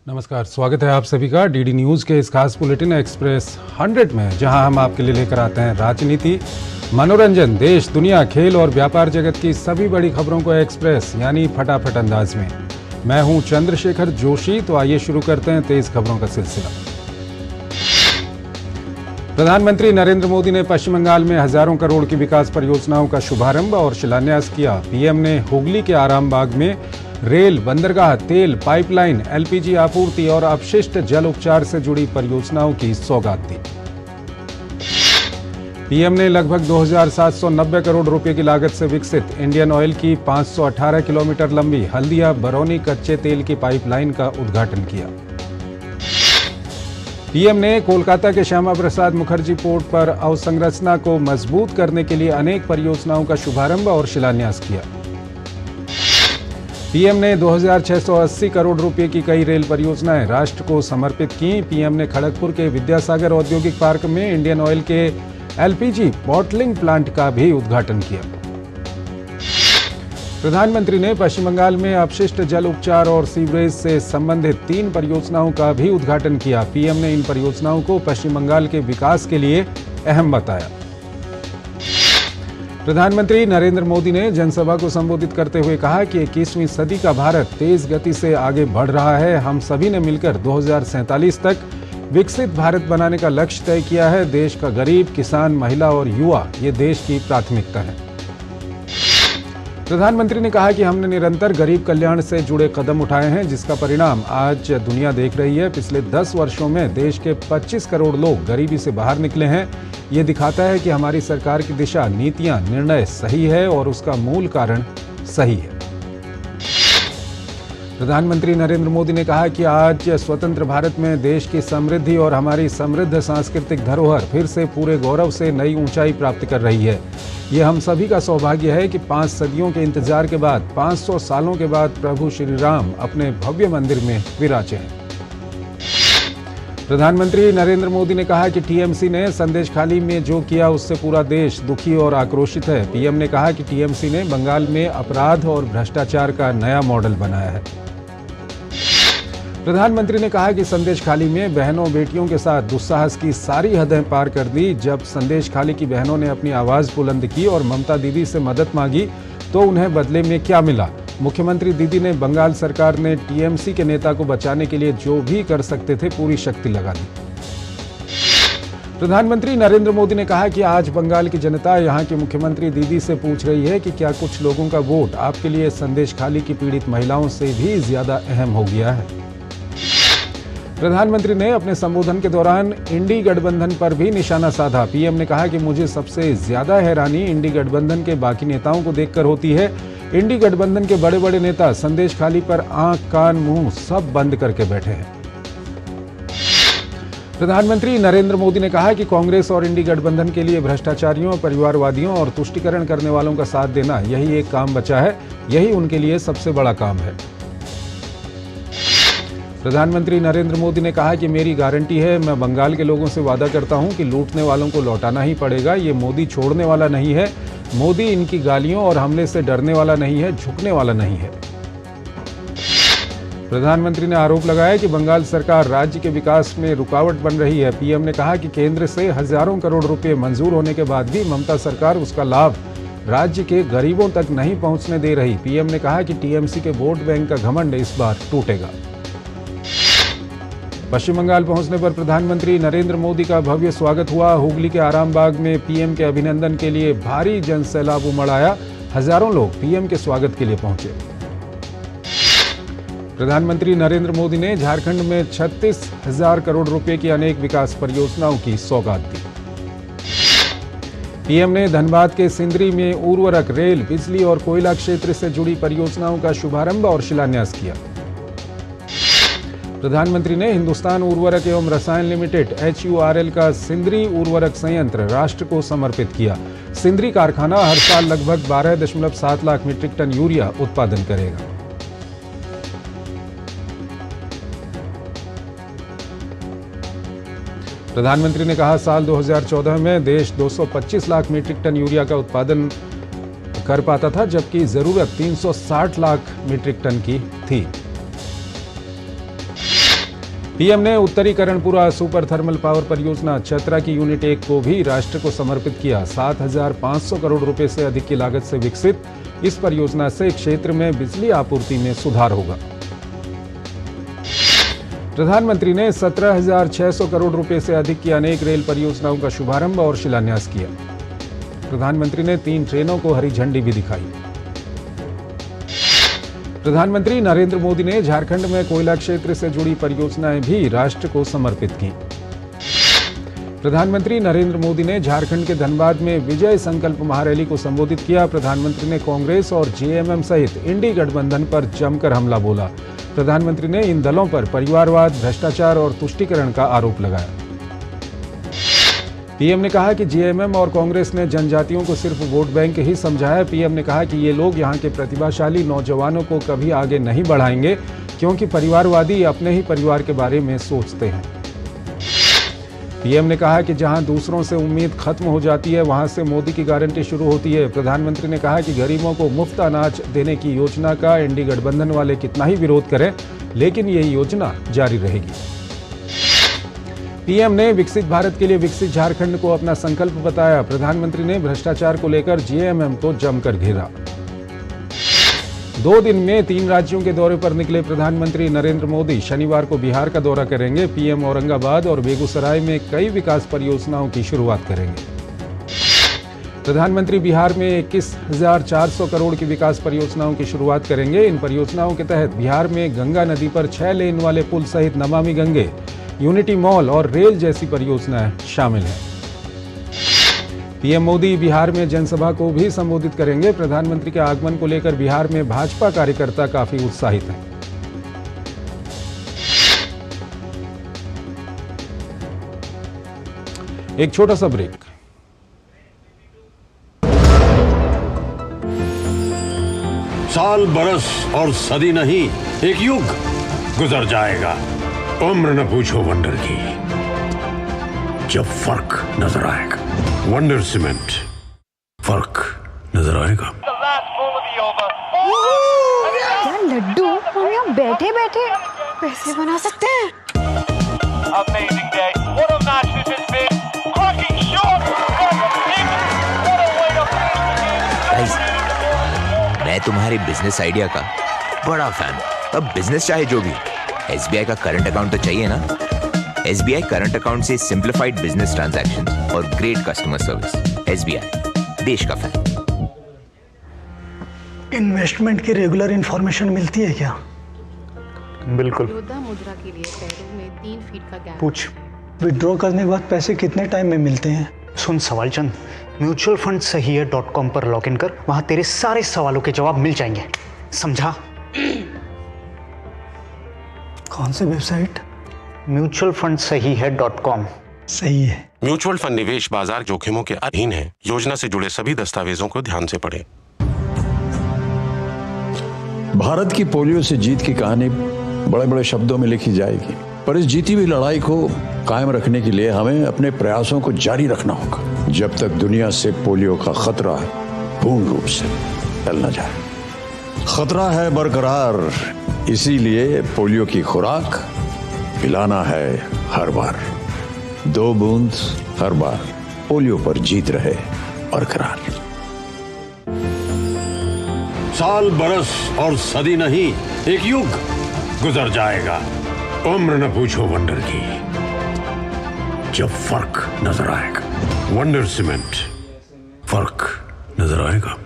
नमस्कार, स्वागत है आप सभी का डीडी न्यूज़ के इस खास बुलेटिन एक्सप्रेस 100 में, जहां हम आपके लिए लेकर आते हैं राजनीति, मनोरंजन, देश, दुनिया, खेल और व्यापार जगत की सभी बड़ी खबरों को एक्सप्रेस यानी फटाफट अंदाज में। मैं हूं चंद्रशेखर जोशी। तो आइए शुरू करते हैं तेज खबरों का सिलसिला। प्रधानमंत्री नरेंद्र मोदी ने पश्चिम बंगाल में हजारों करोड़ की विकास परियोजनाओं का शुभारंभ और शिलान्यास किया। पीएम ने हुगली के आरामबाग में रेल, बंदरगाह, तेल पाइपलाइन, एलपीजी आपूर्ति और अपशिष्ट जल उपचार से जुड़ी परियोजनाओं की सौगात दी। पीएम ने लगभग 2790 करोड़ रुपए की लागत से विकसित इंडियन ऑयल की 518 किलोमीटर लंबी हल्दिया बरौनी कच्चे तेल की पाइपलाइन का उद्घाटन किया। पीएम ने कोलकाता के श्यामा प्रसाद मुखर्जी पोर्ट पर अवसंरचना को मजबूत करने के लिए अनेक परियोजनाओं का शुभारंभ और शिलान्यास किया। पीएम ने 2680 करोड़ रुपए की कई रेल परियोजनाएं राष्ट्र को समर्पित की। पीएम ने खड़गपुर के विद्यासागर औद्योगिक पार्क में इंडियन ऑयल के एलपीजी बॉटलिंग प्लांट का भी उद्घाटन किया। प्रधानमंत्री ने पश्चिम बंगाल में अपशिष्ट जल उपचार और सीवरेज से संबंधित 3 परियोजनाओं का भी उद्घाटन किया। पीएम ने इन परियोजनाओं को पश्चिम बंगाल के विकास के लिए अहम बताया। प्रधानमंत्री नरेंद्र मोदी ने जनसभा को संबोधित करते हुए कहा कि 21वीं सदी का भारत तेज गति से आगे बढ़ रहा है। हम सभी ने मिलकर 2047 तक विकसित भारत बनाने का लक्ष्य तय किया है। देश का गरीब, किसान, महिला और युवा ये देश की प्राथमिकता है। प्रधानमंत्री ने कहा कि हमने निरंतर गरीब कल्याण से जुड़े कदम उठाए हैं, जिसका परिणाम आज दुनिया देख रही है। पिछले 10 वर्षों में देश के 25 करोड़ लोग गरीबी से बाहर निकले हैं। ये दिखाता है कि हमारी सरकार की दिशा, नीतियां, निर्णय सही है और उसका मूल कारण सही है। प्रधानमंत्री नरेंद्र मोदी ने कहा कि आज स्वतंत्र भारत में देश की समृद्धि और हमारी समृद्ध सांस्कृतिक धरोहर फिर से पूरे गौरव से नई ऊंचाई प्राप्त कर रही है। ये हम सभी का सौभाग्य है कि 5 सदियों के इंतजार के बाद, 500 सालों के बाद प्रभु श्री राम अपने भव्य मंदिर में विराजे हैं। प्रधानमंत्री नरेंद्र मोदी ने कहा कि टीएमसी ने संदेशखाली में जो किया उससे पूरा देश दुखी और आक्रोशित है। पीएम ने कहा कि टीएमसी ने बंगाल में अपराध और भ्रष्टाचार का नया मॉडल बनाया है। प्रधानमंत्री ने कहा कि संदेशखाली में बहनों बेटियों के साथ दुस्साहस की सारी हदें पार कर दी। जब संदेशखाली की बहनों ने अपनी आवाज बुलंद की और ममता दीदी से मदद मांगी तो उन्हें बदले में क्या मिला। मुख्यमंत्री दीदी ने बंगाल सरकार ने टीएमसी के नेता को बचाने के लिए जो भी कर सकते थे पूरी शक्ति लगा दी। प्रधानमंत्री नरेंद्र मोदी ने कहा कि आज बंगाल की जनता यहां की मुख्यमंत्री दीदी से पूछ रही है कि क्या कुछ लोगों का वोट आपके लिए संदेशखाली की पीड़ित महिलाओं से भी ज्यादा अहम हो गया है। प्रधानमंत्री ने अपने संबोधन के दौरान इंडी गठबंधन पर भी निशाना साधा। पीएम ने कहा कि मुझे सबसे ज्यादा हैरानी इंडी गठबंधन के बाकी नेताओं को देखकर होती है। इंडी गठबंधन के बड़े बड़े नेता संदेशखाली पर आंख, कान, मुंह सब बंद करके बैठे हैं। प्रधानमंत्री नरेंद्र मोदी ने कहा कि कांग्रेस और इंडी गठबंधन के लिए भ्रष्टाचारियों, परिवारवादियों और तुष्टीकरण करने वालों का साथ देना, यही एक काम बचा है। यही उनके लिए सबसे बड़ा काम है। प्रधानमंत्री नरेंद्र मोदी ने कहा कि मेरी गारंटी है, मैं बंगाल के लोगों से वादा करता हूं कि लूटने वालों को लौटाना ही पड़ेगा। ये मोदी छोड़ने वाला नहीं है। मोदी इनकी गालियों और हमले से डरने वाला नहीं है, झुकने वाला नहीं है। प्रधानमंत्री ने आरोप लगाया कि बंगाल सरकार राज्य के विकास में रुकावट बन रही है। पीएम ने कहा कि केंद्र से हजारों करोड़ रुपए मंजूर होने के बाद भी ममता सरकार उसका लाभ राज्य के गरीबों तक नहीं पहुंचने दे रही। पीएम ने कहा कि टीएमसी के वोट बैंक का घमंड इस बार टूटेगा। पश्चिम बंगाल पहुंचने पर प्रधानमंत्री नरेंद्र मोदी का भव्य स्वागत हुआ। हुगली के आरामबाग में पीएम के अभिनंदन के लिए भारी जनसैलाब उमड़ आया। हजारों लोग पीएम के स्वागत के लिए पहुंचे। प्रधानमंत्री नरेंद्र मोदी ने झारखंड में 36,000 करोड़ रुपए की अनेक विकास परियोजनाओं की सौगात दी। पीएम ने धनबाद के सिंदरी में उर्वरक, रेल, बिजली और कोयला क्षेत्र से जुड़ी परियोजनाओं का शुभारंभ और शिलान्यास किया। प्रधानमंत्री ने हिंदुस्तान उर्वरक एवं रसायन लिमिटेड HURL का सिंदरी उर्वरक संयंत्र राष्ट्र को समर्पित किया। सिंदरी कारखाना हर साल लगभग 12.7 लाख मीट्रिक टन यूरिया उत्पादन करेगा। प्रधानमंत्री ने कहा, साल 2014 में देश 225 लाख मीट्रिक टन यूरिया का उत्पादन कर पाता था, जबकि जरूरत 360 लाख मीट्रिक टन की थी। पीएम ने उत्तरीकरणपुरा सुपर थर्मल पावर परियोजना चतरा की यूनिट 1 को भी राष्ट्र को समर्पित किया। 7,500 करोड़ रुपए से अधिक की लागत से विकसित इस परियोजना से क्षेत्र में बिजली आपूर्ति में सुधार होगा। प्रधानमंत्री ने 17,600 करोड़ रुपए से अधिक की अनेक रेल परियोजनाओं का शुभारंभ और शिलान्यास किया। प्रधानमंत्री ने 3 ट्रेनों को हरी झंडी भी दिखाई। प्रधानमंत्री नरेंद्र मोदी ने झारखंड में कोयला क्षेत्र से जुड़ी परियोजनाएं भी राष्ट्र को समर्पित की। प्रधानमंत्री नरेंद्र मोदी ने झारखंड के धनबाद में विजय संकल्प महारैली को संबोधित किया। प्रधानमंत्री ने कांग्रेस और जेएमएम सहित इंडी गठबंधन पर जमकर हमला बोला। प्रधानमंत्री ने इन दलों पर परिवारवाद, भ्रष्टाचार और तुष्टीकरण का आरोप लगाया। पीएम ने कहा कि जेएमएम और कांग्रेस ने जनजातियों को सिर्फ वोट बैंक ही समझा है। पीएम ने कहा कि ये लोग यहां के प्रतिभाशाली नौजवानों को कभी आगे नहीं बढ़ाएंगे, क्योंकि परिवारवादी अपने ही परिवार के बारे में सोचते हैं। पीएम ने कहा कि जहां दूसरों से उम्मीद खत्म हो जाती है, वहां से मोदी की गारंटी शुरू होती है। प्रधानमंत्री ने कहा कि गरीबों को मुफ्त अनाज देने की योजना का इंडी गठबंधन वाले कितना ही विरोध करें, लेकिन यह योजना जारी रहेगी। पीएम ने विकसित भारत के लिए विकसित झारखंड को अपना संकल्प बताया। प्रधानमंत्री ने भ्रष्टाचार को लेकर जेएमएम को जमकर घेरा। 2 दिन में 3 राज्यों के दौरे पर निकले प्रधानमंत्री नरेंद्र मोदी शनिवार को बिहार का दौरा करेंगे। पीएम औरंगाबाद और बेगूसराय में कई विकास परियोजनाओं की शुरुआत करेंगे। प्रधानमंत्री बिहार में 21,400 करोड़ की विकास परियोजनाओं की शुरुआत करेंगे। इन परियोजनाओं के तहत बिहार में गंगा नदी पर 6 लेन वाले पुल सहित नमामि गंगे, यूनिटी मॉल और रेल जैसी परियोजनाएं शामिल हैं। पीएम मोदी बिहार में जनसभा को भी संबोधित करेंगे। प्रधानमंत्री के आगमन को लेकर बिहार में भाजपा कार्यकर्ता काफी उत्साहित हैं। एक छोटा सा ब्रेक। साल, बरस और सदी नहीं, एक युग गुजर जाएगा। उम्र न पूछो वंडर की, जब फर्क नजर आएगा। वंडर सीमेंट, फर्क नजर आएगा। यार लड्डू, हम यहाँ बैठे बैठे पैसे बना सकते हैं। Amazing day. What a match this has been. Cracking shot. Guys, मैं तुम्हारे बिजनेस आइडिया का बड़ा फैन हूं। अब बिजनेस चाहे जो भी, एसबीआई का करंट अकाउंट तो चाहिए ना। एसबीआई करंट अकाउंट से सिंप्लीफाइड बिजनेस ट्रांजैक्शन और ग्रेट कस्टमर सर्विस। एसबीआई, देश का फैन। इन्वेस्टमेंट की रेगुलर इंफॉर्मेशन मिलती है क्या? बिल्कुल। योद्धा मुद्रा के लिए पैरों में 3 फीट का गैप। पूछ। विड्रॉ करने के बाद पैसे कितने टाइम में मिलते हैं? सुन सवाल चंद, म्यूचुअल फंड सही है .com पर लॉग इन कर, वहां तेरे सारे सवालों के जवाब मिल जाएंगे। समझा? कौन सी वेबसाइट? म्यूचुअल फंड सही है .com। सही है। म्यूचुअल फंड निवेश बाजार जोखिमों के अधीन है। योजना से जुड़े सभी दस्तावेजों को ध्यान से पढ़ें। भारत की पोलियो से जीत की कहानी बड़े बड़े शब्दों में लिखी जाएगी, पर इस जीती हुई लड़ाई को कायम रखने के लिए हमें अपने प्रयासों को जारी रखना होगा, जब तक दुनिया से पोलियो का खतरा पूर्ण रूप से टल न जाए। खतरा है बरकरार, इसीलिए पोलियो की खुराक पिलाना है हर बार। 2 बूंद हर बार, पोलियो पर जीत रहे बरकरार। साल, बरस और सदी नहीं, एक युग गुजर जाएगा। उम्र न पूछो वंडर की, जब फर्क नजर आएगा। वंडर सीमेंट, फर्क नजर आएगा।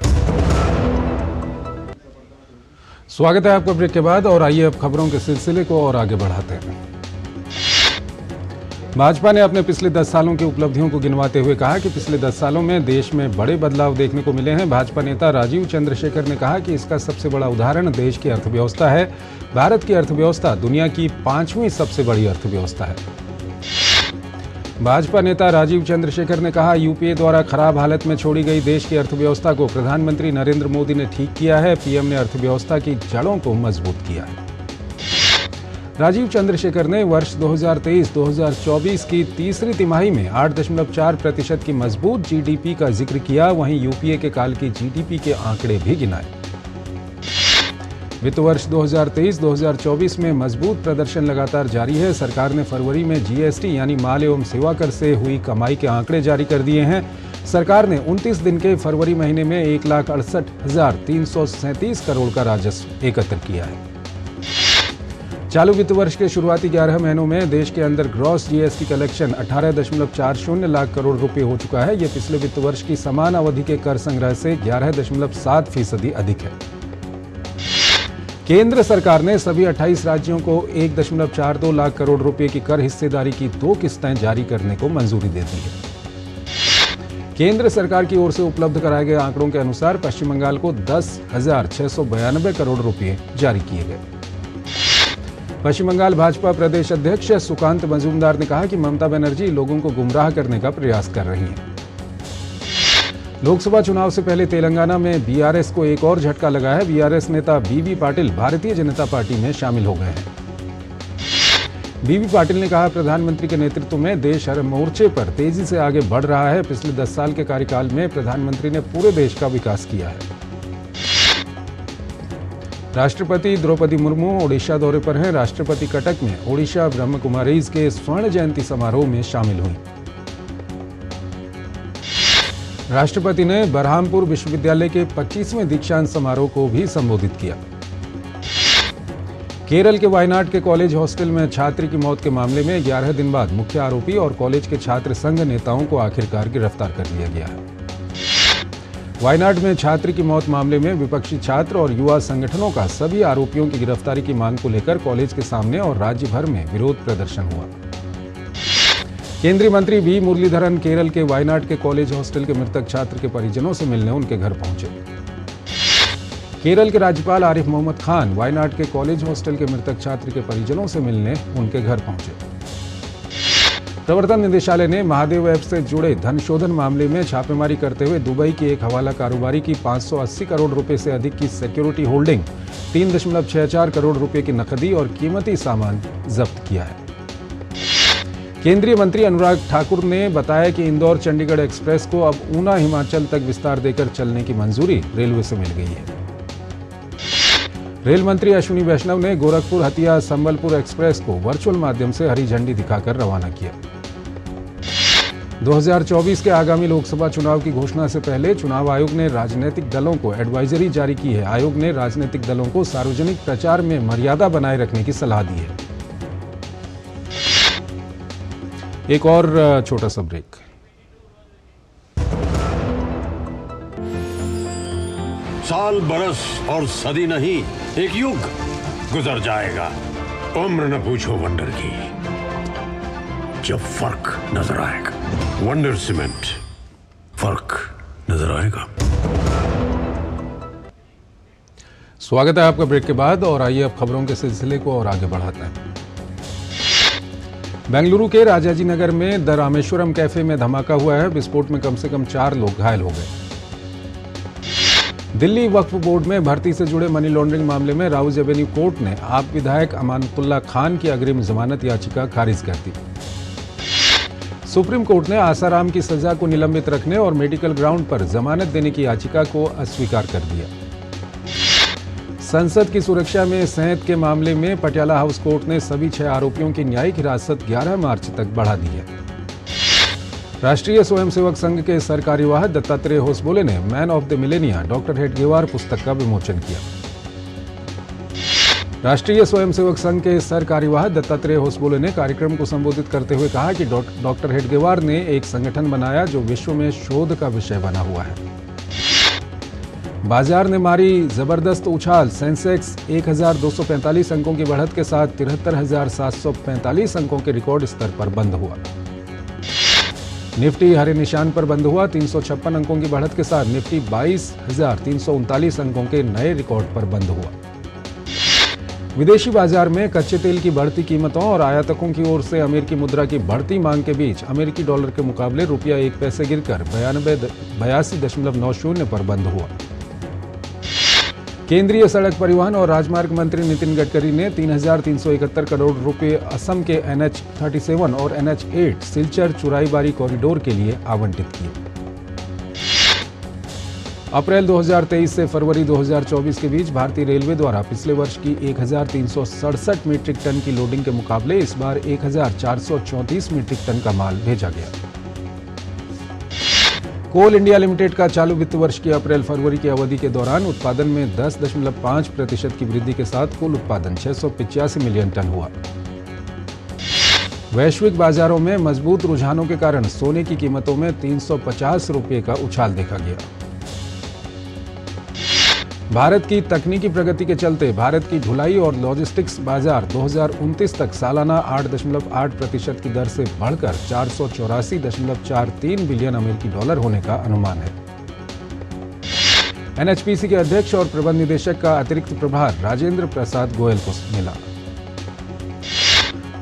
स्वागत है आपका ब्रेक के बाद, और आइए अब खबरों के सिलसिले को और आगे बढ़ाते हैं। भाजपा ने अपने पिछले 10 सालों की उपलब्धियों को गिनवाते हुए कहा कि पिछले 10 सालों में देश में बड़े बदलाव देखने को मिले हैं। भाजपा नेता राजीव चंद्रशेखर ने कहा कि इसका सबसे बड़ा उदाहरण देश की अर्थव्यवस्था है। भारत की अर्थव्यवस्था दुनिया की 5वीं सबसे बड़ी अर्थव्यवस्था है। भाजपा नेता राजीव चंद्रशेखर ने कहा, यूपीए द्वारा खराब हालत में छोड़ी गई देश की अर्थव्यवस्था को प्रधानमंत्री नरेंद्र मोदी ने ठीक किया है। पीएम ने अर्थव्यवस्था की जड़ों को मजबूत किया है। राजीव चंद्रशेखर ने वर्ष 2023-2024 की तीसरी तिमाही में 8.4% की मजबूत जीडीपी का जिक्र किया। वहीं यूपीए के काल की जीडीपी के आंकड़े भी गिनाए। वित्त वर्ष 2023-2024 में मजबूत प्रदर्शन लगातार जारी है। सरकार ने फरवरी में जीएसटी यानी माल एवं सेवा कर से हुई कमाई के आंकड़े जारी कर दिए हैं। सरकार ने 29 दिन के फरवरी महीने में 1,68,337 करोड़ का राजस्व एकत्र किया है। चालू वित्त वर्ष के शुरुआती 11 महीनों में देश के अंदर gross GST collection 18.40 lakh crore रुपए हो चुका है। यह पिछले वित्त वर्ष की समान अवधि के कर संग्रह से 11.7% अधिक है। केंद्र सरकार ने सभी 28 राज्यों को 1.42 लाख करोड़ रुपए की कर हिस्सेदारी की 2 किस्तें जारी करने को मंजूरी दे दी है। केंद्र सरकार की ओर से उपलब्ध कराए गए आंकड़ों के अनुसार पश्चिम बंगाल को 10,692 करोड़ रुपए जारी किए गए। पश्चिम बंगाल भाजपा प्रदेश अध्यक्ष सुकांत मजूमदार ने कहा कि ममता बनर्जी लोगों को गुमराह करने का प्रयास कर रही हैं। लोकसभा चुनाव से पहले तेलंगाना में बीआरएस को एक और झटका लगा है। बीआरएस नेता बीबी पाटिल भारतीय जनता पार्टी में शामिल हो गए हैं। बीबी पाटिल ने कहा, प्रधानमंत्री के नेतृत्व में देश हर मोर्चे पर तेजी से आगे बढ़ रहा है। पिछले 10 साल के कार्यकाल में प्रधानमंत्री ने पूरे देश का विकास किया है। राष्ट्रपति द्रौपदी मुर्मू ओडिशा दौरे पर हैं। राष्ट्रपति कटक में ओडिशा ब्रह्म कुमारीज के स्वर्ण जयंती समारोह में शामिल हुई। राष्ट्रपति ने बरहामपुर विश्वविद्यालय के 25वें दीक्षांत समारोह को भी संबोधित किया। केरल के वायनाड के कॉलेज हॉस्टल में छात्र की मौत के मामले में 11 दिन बाद मुख्य आरोपी और कॉलेज के छात्र संघ नेताओं को आखिरकार गिरफ्तार कर लिया गया है। वायनाड में छात्र की मौत मामले में विपक्षी छात्र और युवा संगठनों का सभी आरोपियों की गिरफ्तारी की मांग को लेकर कॉलेज के सामने और राज्य भर में विरोध प्रदर्शन हुआ। केंद्रीय मंत्री वी मुरलीधरन केरल के वायनाड के कॉलेज हॉस्टल के मृतक छात्र के परिजनों से मिलने उनके घर पहुंचे। केरल के राज्यपाल आरिफ मोहम्मद खान वायनाड के कॉलेज हॉस्टल के मृतक छात्र के परिजनों से मिलने उनके घर पहुंचे। प्रवर्तन निदेशालय ने महादेव ऐप से जुड़े धन शोधन मामले में छापेमारी करते हुए दुबई की एक हवाला कारोबारी की 580 करोड़ रुपए से अधिक की सिक्योरिटी होल्डिंग, 3.64 करोड़ रुपए की नकदी और कीमती सामान जब्त किया है। केंद्रीय मंत्री अनुराग ठाकुर ने बताया कि इंदौर चंडीगढ़ एक्सप्रेस को अब ऊना हिमाचल तक विस्तार देकर चलने की मंजूरी रेलवे से मिल गई है। रेल मंत्री अश्विनी वैष्णव ने गोरखपुर हटिया संबलपुर एक्सप्रेस को वर्चुअल माध्यम से हरी झंडी दिखाकर रवाना किया। 2024 के आगामी लोकसभा चुनाव की घोषणा से पहले चुनाव आयोग ने राजनीतिक दलों को एडवाइजरी जारी की है। आयोग ने राजनीतिक दलों को सार्वजनिक प्रचार में मर्यादा बनाए रखने की सलाह दी है। एक और छोटा सा ब्रेक। साल बरस और सदी नहीं, एक युग गुजर जाएगा। उम्र न पूछो वंडर की, जब फर्क नजर आएगा। वंडर सीमेंट, फर्क नजर आएगा। स्वागत है आपका ब्रेक के बाद और आइए अब खबरों के सिलसिले को और आगे बढ़ाते हैं। बेंगलुरु के राजाजी नगर में द रामेश्वरम कैफे में धमाका हुआ है। विस्फोट में कम से कम 4 लोग घायल हो गए। दिल्ली वक्फ बोर्ड में भर्ती से जुड़े मनी लॉन्ड्रिंग मामले में राउज एवेन्यू कोर्ट ने आप विधायक अमानतुल्लाह खान की अग्रिम जमानत याचिका खारिज कर दी। सुप्रीम कोर्ट ने आसाराम की सजा को निलंबित रखने और मेडिकल ग्राउंड पर जमानत देने की याचिका को अस्वीकार कर दिया। संसद की सुरक्षा में सेहत के मामले में पटियाला हाउस कोर्ट ने सभी 6 आरोपियों की न्यायिक हिरासत 11 मार्च तक बढ़ा दी है। राष्ट्रीय स्वयंसेवक संघ के सरकार्यवाह दत्तात्रेय होसबोले ने man of the millennia doctor Hedgewar पुस्तक का विमोचन किया। राष्ट्रीय स्वयंसेवक संघ के सरकार्यवाह दत्तात्रेय होसबोले ने कार्यक्रम को संबोधित करते हुए कहा कि डॉक्टर हेडगेवार ने एक संगठन बनाया जो विश्व में शोध का विषय बना हुआ है। बाजार ने मारी जबरदस्त उछाल। सेंसेक्स 1245 अंकों की बढ़त के साथ 73,745 अंकों के रिकॉर्ड स्तर पर बंद हुआ। निफ्टी हरे निशान पर बंद हुआ। 356 अंकों की बढ़त के साथ निफ्टी 22,339 अंकों के नए रिकॉर्ड पर बंद हुआ। विदेशी बाजार में कच्चे तेल की बढ़ती कीमतों और आयातकों की ओर से अमेरिकी मुद्रा की बढ़ती मांग के बीच अमेरिकी डॉलर के मुकाबले रुपया 1 पैसे गिरकर 82.90 पर बंद हुआ। केंद्रीय सड़क परिवहन और राजमार्ग मंत्री नितिन गडकरी ने 3,371 करोड़ रुपए असम के NH37 और NH8 सिलचर चुराईबारी कॉरिडोर के लिए आवंटित किए। अप्रैल 2023 से फरवरी 2024 के बीच भारतीय रेलवे द्वारा पिछले वर्ष की 1367 मीट्रिक टन की लोडिंग के मुकाबले इस बार 1434 मीट्रिक टन का माल भेजा गया। कोल इंडिया लिमिटेड का चालू वित्त वर्ष की अप्रैल फरवरी की अवधि के दौरान उत्पादन में 10.5% की वृद्धि के साथ कुल उत्पादन 685 मिलियन टन हुआ। वैश्विक बाजारों में मजबूत रुझानों के कारण सोने की कीमतों में 350 रुपये का उछाल देखा गया। भारत की तकनीकी प्रगति के चलते भारत की ढुलाई और लॉजिस्टिक्स बाजार 2029 तक सालाना 8.8% की दर से बढ़कर 484.43 बिलियन अमेरिकी डॉलर होने का अनुमान है। एनएचपीसी के अध्यक्ष और प्रबंध निदेशक का अतिरिक्त प्रभार राजेंद्र प्रसाद गोयल को मिला।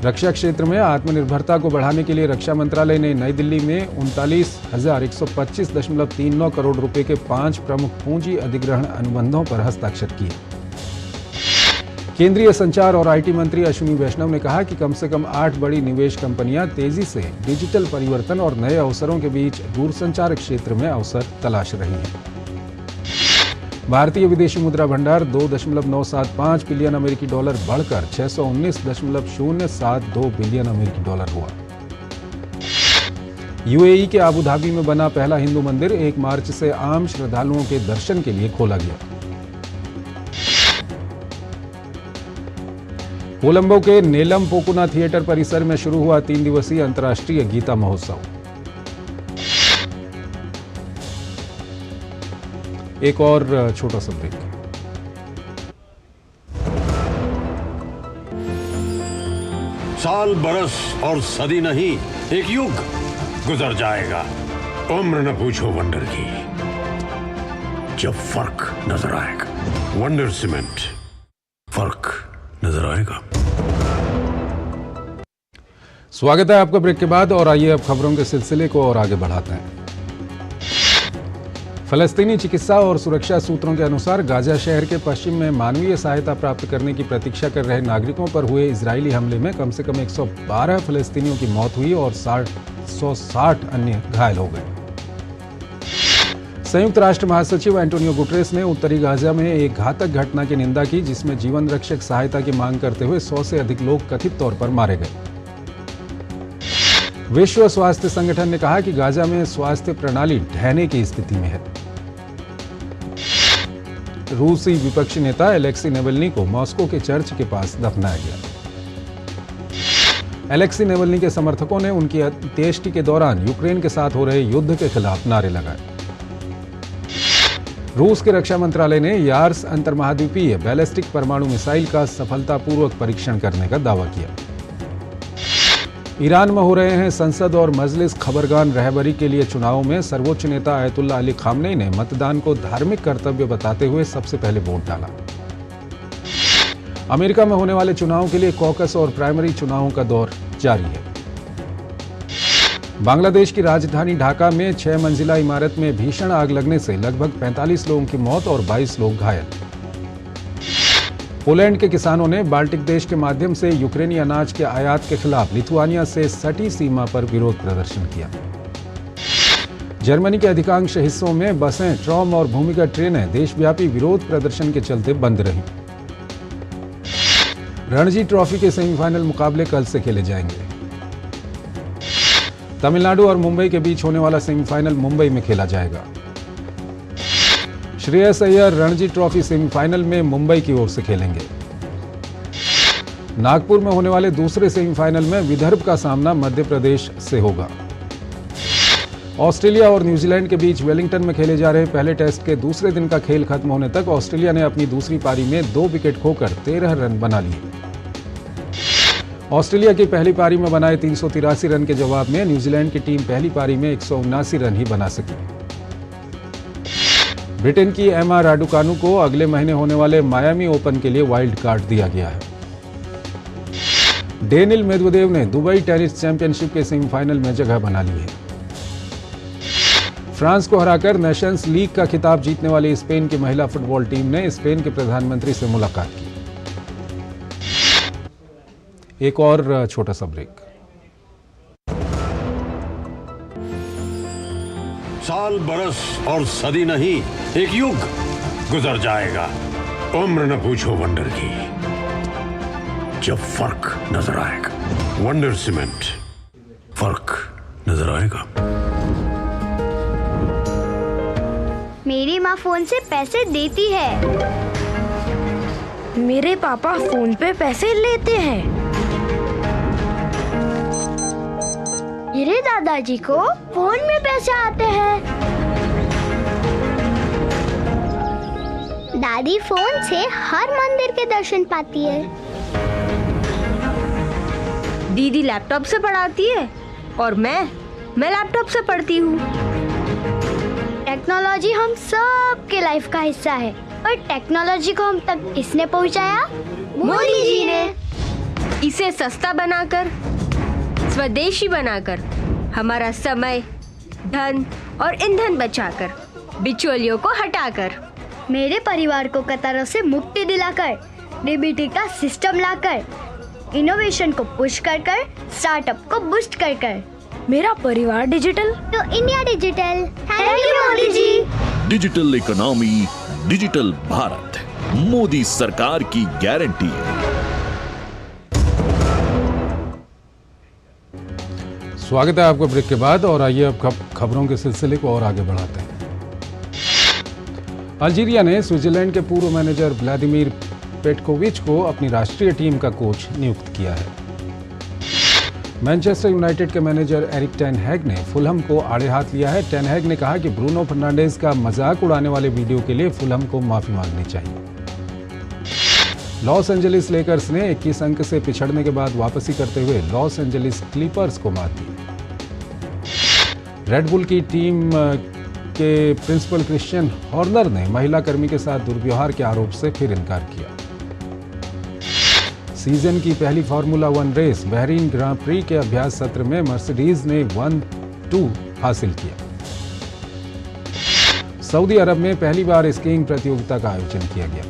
रक्षा क्षेत्र में आत्मनिर्भरता को बढ़ाने के लिए रक्षा मंत्रालय ने नई दिल्ली में 39,125.39 करोड़ रुपए के 5 प्रमुख पूंजी अधिग्रहण अनुबंधों पर हस्ताक्षर किए। केंद्रीय संचार और आईटी मंत्री अश्विनी वैष्णव ने कहा कि कम से कम 8 बड़ी निवेश कंपनियां तेजी से डिजिटल परिवर्तन और नए अवसरों के बीच दूरसंचार क्षेत्र में अवसर तलाश रही हैं। भारतीय विदेशी मुद्रा भंडार 2.975 बिलियन अमेरिकी डॉलर बढ़कर 619.072 बिलियन अमेरिकी डॉलर हुआ। यूएई के आबू धाबी में बना पहला हिंदू मंदिर 1 मार्च से आम श्रद्धालुओं के दर्शन के लिए खोला गया। कोलंबो के नेलम पोकुना थिएटर परिसर में शुरू हुआ 3 दिवसीय अंतर्राष्ट्रीय गीता महोत्सव। एक और छोटा सा ब्रेक। साल बरस और सदी नहीं, एक युग गुजर जाएगा। उम्र न पूछो वंडर की, जब फर्क नजर आएगा। वंडर सीमेंट, फर्क नजर आएगा। स्वागत है आपका ब्रेक के बाद और आइए अब खबरों के सिलसिले को और आगे बढ़ाते हैं। फलस्तीनी चिकित्सा और सुरक्षा सूत्रों के अनुसार गाजा शहर के पश्चिम में मानवीय सहायता प्राप्त करने की प्रतीक्षा कर रहे नागरिकों पर हुए इजरायली हमले में कम से कम 112 फलस्तीनियों की मौत हुई और 160 अन्य घायल हो गए। संयुक्त राष्ट्र महासचिव एंटोनियो गुटेरेस ने उत्तरी गाजा में एक घातक घटना की निंदा की जिसमें जीवन रक्षक सहायता की मांग करते हुए 100 से अधिक लोग कथित तौर पर मारे गए। विश्व स्वास्थ्य संगठन ने कहा कि गाजा में स्वास्थ्य प्रणाली ढहने की स्थिति में है। रूसी विपक्षी नेता एलेक्सी नेवल्नी को मॉस्को के चर्च के पास दफनाया गया। एलेक्सी नेवल्नी के समर्थकों ने उनकी अंत्येष्टि के दौरान यूक्रेन के साथ हो रहे युद्ध के खिलाफ नारे लगाए। रूस के रक्षा मंत्रालय ने यार्स अंतर्महाद्वीपीय बैलिस्टिक परमाणु मिसाइल का सफलतापूर्वक परीक्षण करने का दावा किया। ईरान में हो रहे हैं संसद और मजलिस खबरगान रहबरी के लिए चुनावों में सर्वोच्च नेता आयतुल्लाह अली खामनेई ने मतदान को धार्मिक कर्तव्य बताते हुए सबसे पहले वोट डाला। अमेरिका में होने वाले चुनावों के लिए कॉकस और प्राइमरी चुनावों का दौर जारी है। बांग्लादेश की राजधानी ढाका में 6 मंजिला इमारत में भीषण आग लगने से लगभग 45 लोगों की मौत और 22 लोग घायल। पोलैंड के किसानों ने बाल्टिक देश के माध्यम से यूक्रेनी अनाज के आयात के खिलाफ लिथुआनिया से सटी सीमा पर विरोध प्रदर्शन किया। जर्मनी के अधिकांश हिस्सों में बसें, ट्राम और भूमिगत ट्रेनें देशव्यापी विरोध प्रदर्शन के चलते बंद रहीं। रणजी ट्रॉफी के सेमीफाइनल मुकाबले कल से खेले जाएंगे। तमिलनाडु और मुंबई के बीच होने वाला सेमीफाइनल मुंबई में खेला जाएगा। श्रेयस अय्यर रणजी ट्रॉफी सेमीफाइनल में मुंबई की ओर से खेलेंगे। नागपुर में होने वाले दूसरे सेमीफाइनल में विदर्भ का सामना मध्य प्रदेश से होगा। ऑस्ट्रेलिया और न्यूजीलैंड के बीच वेलिंगटन में खेले जा रहे पहले टेस्ट के दूसरे दिन का खेल खत्म होने तक ऑस्ट्रेलिया ने अपनी दूसरी पारी में 2 विकेट खोकर 13 रन बना लिए। ऑस्ट्रेलिया की पहली पारी में बनाए 383 रन के जवाब में न्यूजीलैंड की टीम पहली पारी में 179 रन ही बना सकी। ब्रिटेन की एमा राडुकानु को अगले महीने होने वाले मायामी ओपन के लिए वाइल्ड कार्ड दिया गया है। डेनिल मेदवेदेव ने दुबई टेनिस चैंपियनशिप के सेमीफाइनल में जगह बना ली है। फ्रांस को हराकर नेशंस लीग का खिताब जीतने वाली स्पेन की महिला फुटबॉल टीम ने स्पेन के प्रधानमंत्री से मुलाकात की। एक और छोटा सा ब्रेक। साल बरस और सदी नहीं, एक युग गुजर जाएगा। उम्र न पूछो वंडर की, जब फर्क नजर आएगा। वंडर सीमेंट, फर्क नजर आएगा। मेरी माँ फोन से पैसे देती है। मेरे पापा फोन पे पैसे लेते हैं। मेरे दादाजी को फोन में पैसे आते हैं। दादी फोन से हर मंदिर के दर्शन पाती है। दीदी लैपटॉप से पढ़ाती है और मैं लैपटॉप से पढ़ती हूँ। टेक्नोलॉजी हम सब के लाइफ का हिस्सा है, और टेक्नोलॉजी को हम तक किसने पहुँचाया? मोदी जी ने। इसे सस्ता बनाकर, स्वदेशी बनाकर, हमारा समय, धन और ईंधन बचाकर, बिचौलियों को हटाकर, मेरे परिवार को कतारों से मुक्ति दिलाकर, डीबीटी का सिस्टम लाकर, इनोवेशन को पुश कर स्टार्टअप को बूस्ट कर। मेरा परिवार डिजिटल तो India digital. Thank you Modi ji. Digital economy, digital Bharat, Modi सरकार की गारंटी है। स्वागत है आपको ब्रेक के बाद, और आइए अब खबरों के सिलसिले को और आगे बढ़ाते हैं। अल्जीरिया ने स्विट्जरलैंड के पूर्व मैनेजर व्लादिमीर पेटकोविच को अपनी राष्ट्रीय टीम का कोच नियुक्त किया है। मैनचेस्टर यूनाइटेड के मैनेजर एरिक टेन हैग ने फुलहम को आड़े हाथ लिया है। टेन हैग ने कहा कि ब्रूनो फर्नांडिस का मजाक उड़ाने वाले वीडियो के लिए फुलहम को माफी मांगनी चाहिए। लॉस एंजलिस लेकर्स ने 21 अंक से पिछड़ने के बाद वापसी करते हुए लॉस एंजलिस क्लिपर्स को मात दी। रेड बुल की टीम के प्रिंसिपल क्रिश्चियन हॉर्नर ने महिला कर्मी के साथ दुर्व्यवहार के आरोप से फिर इनकार किया। सीजन की पहली फार्मूला 1 रेस बहरीन ग्रां प्री के अभ्यास सत्र में मर्सिडीज ने 1-2 हासिल किया। सऊदी अरब में पहली बार स्कीइंग प्रतियोगिता का आयोजन किया गया।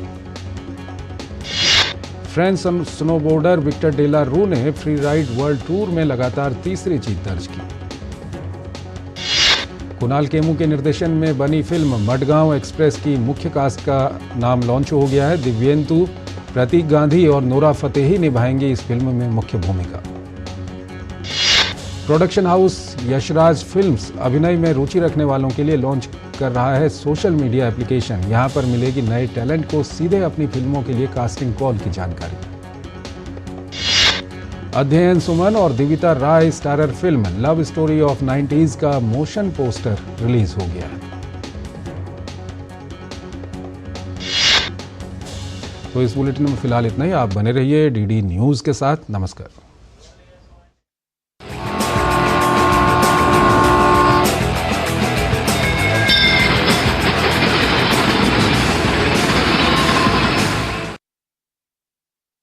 फ्रेंच स्नोबोर्डर विक्टर डेला रू ने फ्री राइड वर्ल्ड टूर में लगातार तीसरी जीत दर्ज की। कुणाल खेमू के निर्देशन में बनी फिल्म मडगांव एक्सप्रेस की मुख्य कास्ट का नाम लॉन्च हो गया है। दिव्येंदु, प्रतीक गांधी और नोरा फतेही निभाएंगे इस फिल्म में मुख्य भूमिका। प्रोडक्शन हाउस यशराज फिल्म्स अभिनय में रुचि रखने वालों के लिए लॉन्च कर रहा है सोशल मीडिया एप्लीकेशन। यहां पर मिलेगी नए टैलेंट को सीधे अपनी फिल्मों के लिए कास्टिंग कॉल की जानकारी। अध्ययन सुमन और Divita Rai starrer film love story of 90s का मोशन पोस्टर रिलीज हो गया है। तो इस बुलेटिन में फिलहाल इतना ही। आप बने रहिए डीडी न्यूज के साथ। नमस्कार।